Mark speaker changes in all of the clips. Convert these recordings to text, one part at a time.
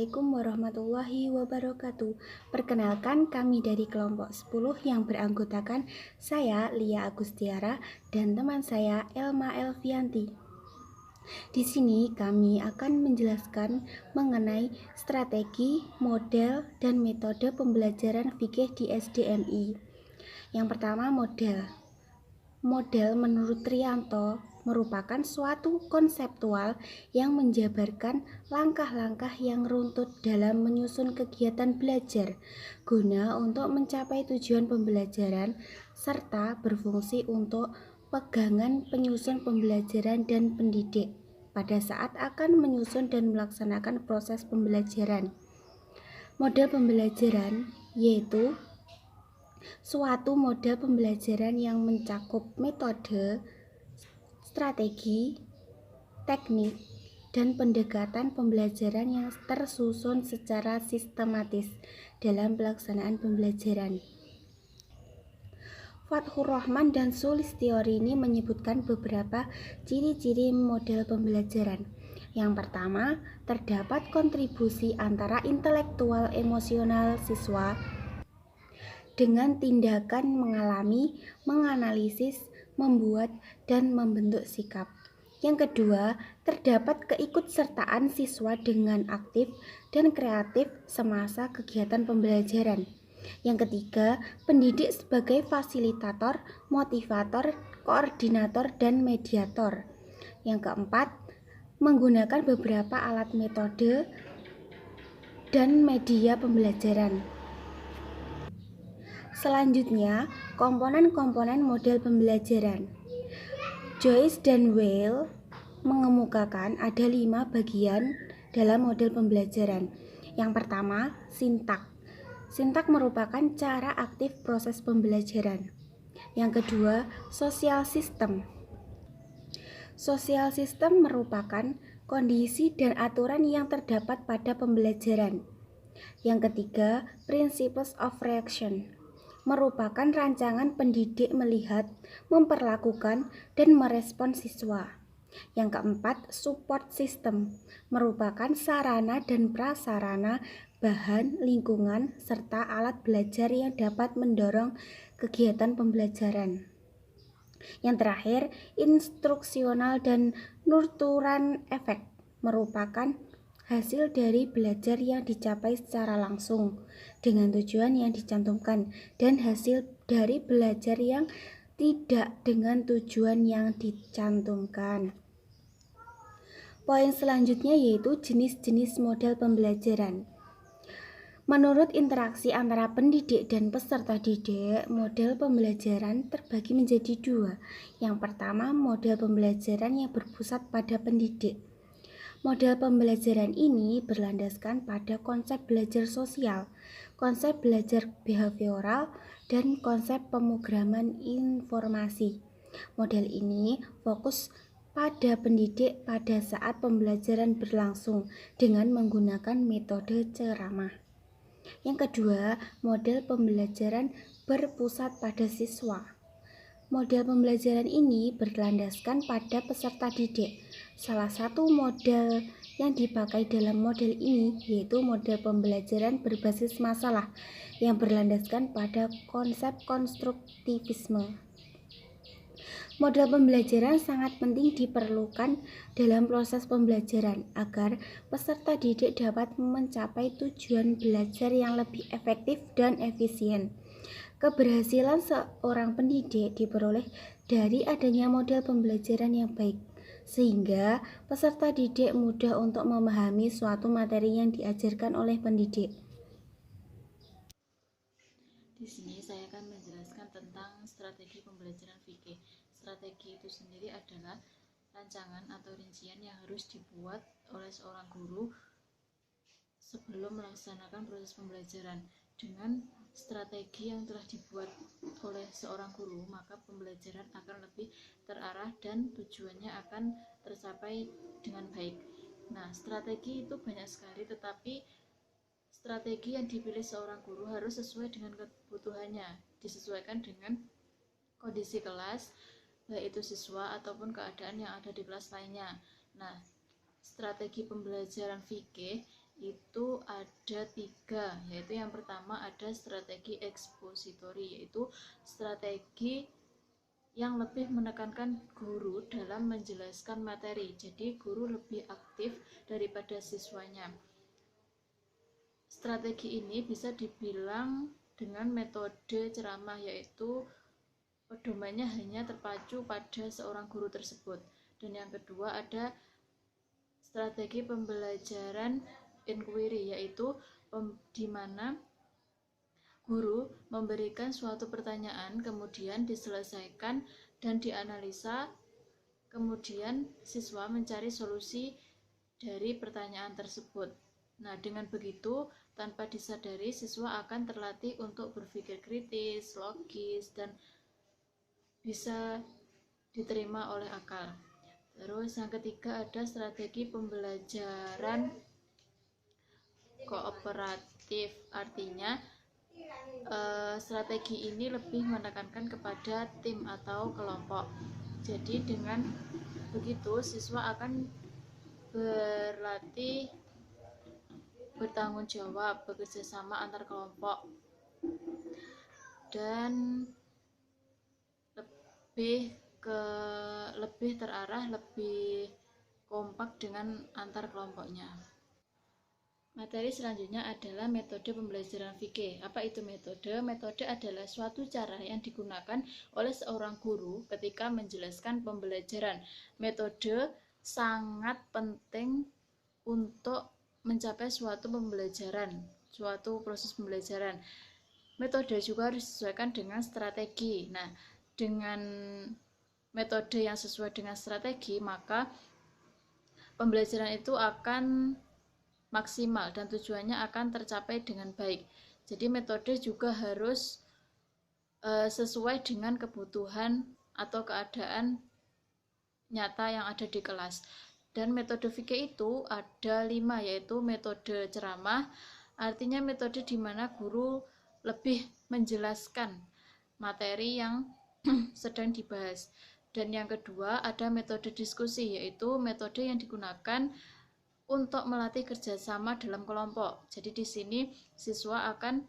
Speaker 1: Assalamualaikum warahmatullahi wabarakatuh. Perkenalkan, kami dari kelompok 10 yang beranggotakan saya Lia Agustiara dan teman saya Elma Elvianti. Di sini kami akan menjelaskan mengenai strategi, model, dan metode pembelajaran fikih di SDMI. Yang pertama, model. Model menurut Trianto merupakan suatu konseptual yang menjabarkan langkah-langkah yang runtut dalam menyusun kegiatan belajar guna untuk mencapai tujuan pembelajaran serta berfungsi untuk pegangan penyusun pembelajaran dan pendidik pada saat akan menyusun dan melaksanakan proses pembelajaran. Model pembelajaran yaitu suatu model pembelajaran yang mencakup metode, strategi, teknik, dan pendekatan pembelajaran yang tersusun secara sistematis dalam pelaksanaan pembelajaran. Fathur Rahman dan Sulistiorini menyebutkan beberapa ciri-ciri model pembelajaran. Yang pertama, terdapat kontribusi antara intelektual emosional siswa dengan tindakan mengalami, menganalisis, membuat, dan membentuk sikap. Yang kedua, terdapat keikutsertaan siswa dengan aktif dan kreatif semasa kegiatan pembelajaran. Yang ketiga, pendidik sebagai fasilitator, motivator, koordinator, dan mediator. Yang keempat, menggunakan beberapa alat metode dan media pembelajaran. Selanjutnya, komponen-komponen model pembelajaran. Joyce dan Weil mengemukakan ada 5 bagian dalam model pembelajaran. Yang pertama, sintak. Sintak merupakan cara aktif proses pembelajaran. Yang kedua, social system. Social system merupakan kondisi dan aturan yang terdapat pada pembelajaran. Yang ketiga, principles of reaction merupakan rancangan pendidik melihat, memperlakukan, dan merespon siswa. Yang keempat, support system merupakan sarana dan prasarana, bahan, lingkungan, serta alat belajar yang dapat mendorong kegiatan pembelajaran. Yang terakhir, instruksional dan nurturan efek merupakan hasil dari belajar yang dicapai secara langsung dengan tujuan yang dicantumkan dan hasil dari belajar yang tidak dengan tujuan yang dicantumkan. Poin selanjutnya yaitu jenis-jenis model pembelajaran. Menurut interaksi antara pendidik dan peserta didik, model pembelajaran terbagi menjadi 2. Yang pertama, model pembelajaran yang berpusat pada pendidik. Model pembelajaran ini berlandaskan pada konsep belajar sosial, konsep belajar behavioral, dan konsep pemrograman informasi. Model ini fokus pada pendidik pada saat pembelajaran berlangsung dengan menggunakan metode ceramah. Yang kedua, model pembelajaran berpusat pada siswa. Model pembelajaran ini berlandaskan pada peserta didik. Salah satu model yang dipakai dalam model ini yaitu model pembelajaran berbasis masalah yang berlandaskan pada konsep konstruktivisme. Model pembelajaran sangat penting diperlukan dalam proses pembelajaran agar peserta didik dapat mencapai tujuan belajar yang lebih efektif dan efisien. Keberhasilan seorang pendidik diperoleh dari adanya model pembelajaran yang baik, sehingga peserta didik mudah untuk memahami suatu materi yang diajarkan oleh pendidik.
Speaker 2: Di sini saya akan menjelaskan tentang strategi pembelajaran fikih. Strategi itu sendiri adalah rancangan atau rincian yang harus dibuat oleh seorang guru sebelum melaksanakan proses pembelajaran dengan strategi yang telah dibuat oleh seorang guru, maka pembelajaran akan lebih terarah dan tujuannya akan tercapai dengan baik. Nah, strategi itu banyak sekali, tetapi strategi yang dipilih seorang guru harus sesuai dengan kebutuhannya, disesuaikan dengan kondisi kelas, baik itu siswa ataupun keadaan yang ada di kelas lainnya. Nah, strategi pembelajaran fikih itu ada 3, yaitu yang pertama ada strategi ekspositori, yaitu strategi yang lebih menekankan guru dalam menjelaskan materi, jadi guru lebih aktif daripada siswanya. Strategi ini bisa dibilang dengan metode ceramah, yaitu pedomannya hanya terpacu pada seorang guru tersebut. Dan yang kedua ada strategi pembelajaran inquiry, yaitu di mana guru memberikan suatu pertanyaan, kemudian diselesaikan dan dianalisa, kemudian siswa mencari solusi dari pertanyaan tersebut. Nah, dengan begitu, tanpa disadari, siswa akan terlatih untuk berpikir kritis, logis, dan bisa diterima oleh akal. Terus yang ketiga ada strategi pembelajaran kooperatif, artinya strategi ini lebih menekankan kepada tim atau kelompok. Jadi dengan begitu siswa akan berlatih bertanggung jawab, bekerja sama antar kelompok, dan lebih terarah, lebih kompak dengan antar kelompoknya. Materi selanjutnya adalah metode pembelajaran fikih. Apa itu metode? Metode adalah suatu cara yang digunakan oleh seorang guru ketika menjelaskan pembelajaran. Metode sangat penting untuk mencapai suatu pembelajaran, suatu proses pembelajaran. Metode juga harus disesuaikan dengan strategi. Nah, dengan metode yang sesuai dengan strategi, maka pembelajaran itu akan maksimal dan tujuannya akan tercapai dengan baik. Jadi metode juga harus sesuai dengan kebutuhan atau keadaan nyata yang ada di kelas. Dan metode fikih itu ada 5, yaitu metode ceramah, artinya metode di mana guru lebih menjelaskan materi yang sedang dibahas. Dan yang kedua ada metode diskusi, yaitu metode yang digunakan untuk melatih kerjasama dalam kelompok. Jadi di sini siswa akan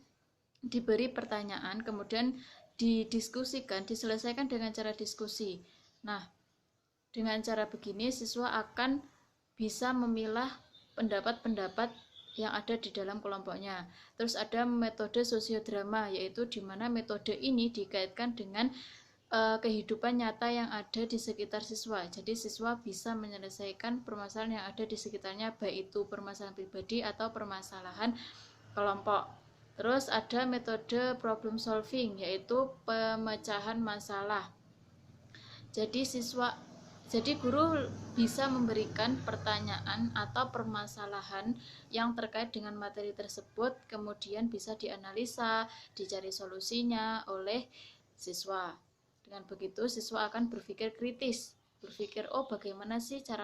Speaker 2: diberi pertanyaan, kemudian didiskusikan, diselesaikan dengan cara diskusi. Nah, dengan cara begini siswa akan bisa memilah pendapat-pendapat yang ada di dalam kelompoknya. Terus ada metode sosiodrama, yaitu di mana metode ini dikaitkan dengan kehidupan nyata yang ada di sekitar siswa. Jadi siswa bisa menyelesaikan permasalahan yang ada di sekitarnya, baik itu permasalahan pribadi atau permasalahan kelompok. Terus ada metode problem solving, yaitu pemecahan masalah. Jadi guru bisa memberikan pertanyaan atau permasalahan yang terkait dengan materi tersebut, kemudian bisa dianalisa, dicari solusinya oleh siswa. Dengan begitu siswa akan berpikir kritis, berpikir bagaimana sih cara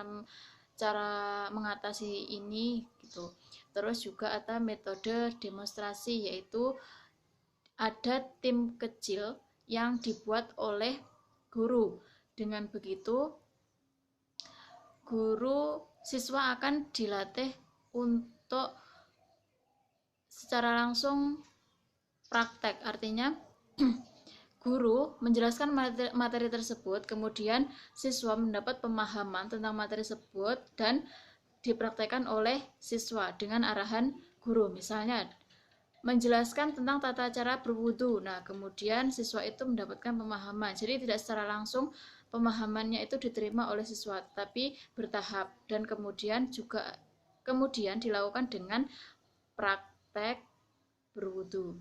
Speaker 2: mengatasi ini gitu. Terus juga ada metode demonstrasi, yaitu ada tim kecil yang dibuat oleh guru. Dengan begitu siswa akan dilatih untuk secara langsung praktek, artinya guru menjelaskan materi tersebut, kemudian siswa mendapat pemahaman tentang materi tersebut dan dipraktekkan oleh siswa dengan arahan guru. Misalnya menjelaskan tentang tata cara berwudu. Nah, kemudian siswa itu mendapatkan pemahaman. Jadi tidak secara langsung pemahamannya itu diterima oleh siswa, tapi bertahap, dan kemudian dilakukan dengan praktek berwudu.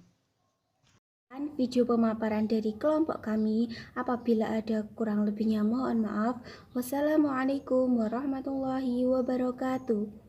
Speaker 1: Video pemaparan dari kelompok kami. Apabila ada kurang lebihnya mohon maaf. Wassalamualaikum warahmatullahi wabarakatuh.